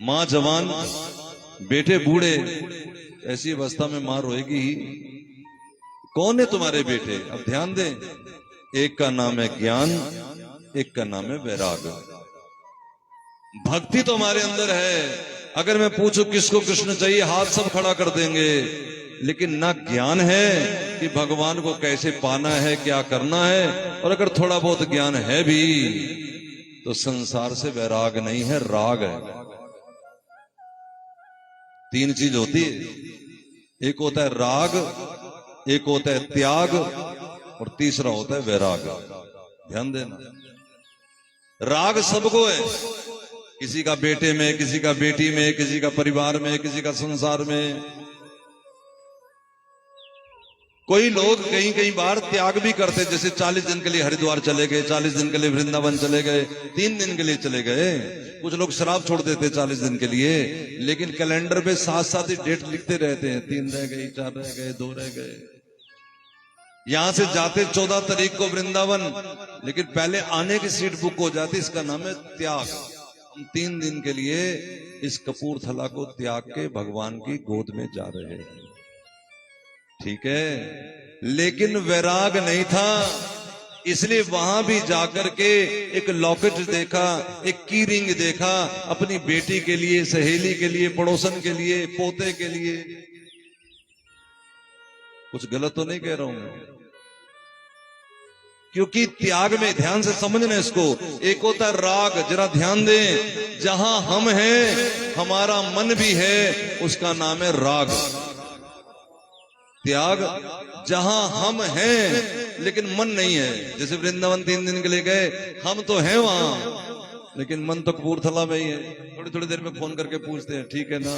माँ जवान, बेटे बूढ़े, ऐसी अवस्था में माँ रोएगी ही। कौन है तुम्हारे बेटे? अब ध्यान दें, एक का नाम है ज्ञान, एक का नाम है वैराग। भक्ति तो हमारे अंदर है। अगर मैं पूछूं किसको कृष्ण चाहिए, हाथ सब खड़ा कर देंगे। लेकिन ना ज्ञान है कि भगवान को कैसे पाना है, क्या करना है। और अगर थोड़ा बहुत ज्ञान है भी तो संसार से वैराग नहीं है, राग है। तीन चीज होती है, एक होता है राग, एक होता है त्याग, और तीसरा होता है वैराग। ध्यान देना, राग सबको है, किसी का बेटे में, किसी का बेटी में, किसी का परिवार में, किसी का संसार में। कोई लोग कई कई बार त्याग भी करते, जैसे 40 दिन के लिए हरिद्वार चले गए, 40 दिन के लिए वृंदावन चले गए, 3 दिन के लिए चले गए। कुछ लोग शराब छोड़ देते 40 दिन के लिए, लेकिन कैलेंडर पे साथ साथ ही डेट लिखते रहते हैं, 3 रह गई, 4 रह गए, 2 रह गए। यहां से जाते 14 तारीख को वृंदावन, लेकिन पहले आने की सीट बुक हो जाती। इसका नाम है त्याग। हम 3 दिन के लिए इस कपूरथला को त्याग के भगवान की गोद में जा रहे हैं, ठीक है। लेकिन वैराग नहीं था, इसलिए वहां भी जाकर के एक लॉकेट देखा, एक की रिंग देखा, अपनी बेटी के लिए, सहेली के लिए, पड़ोसन के लिए, पोते के लिए। कुछ गलत तो नहीं कह रहा हूं मैं, क्योंकि त्याग में, ध्यान से समझना इसको, एक होता है राग, जरा ध्यान दें, जहां हम हैं हमारा मन भी है, उसका नाम है राग। त्याग, जहां हम हैं लेकिन मन नहीं है, जैसे वृंदावन 3 दिन के लिए गए, हम तो हैं वहां लेकिन मन तो कपूरथला में ही है। थोड़ी थोड़ी देर में फोन करके पूछते हैं, ठीक है ना,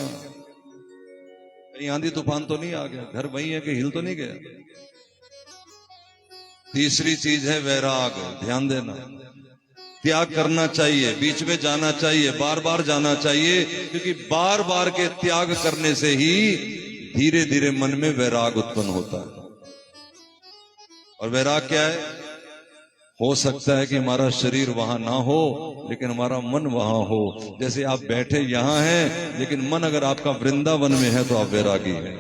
कहीं आंधी तूफान तो नहीं आ गया, घर वही है कि हिल तो नहीं गया। तीसरी चीज है वैराग। ध्यान देना, त्याग करना चाहिए, बीच में जाना चाहिए, बार बार जाना चाहिए, क्योंकि बार बार के त्याग करने से ही धीरे धीरे मन में वैराग उत्पन्न होता है। और वैराग क्या है? हो सकता है कि हमारा शरीर वहां ना हो, लेकिन हमारा मन वहां हो। जैसे आप बैठे यहां हैं, लेकिन मन अगर आपका वृंदावन में है तो आप वैरागी हैं।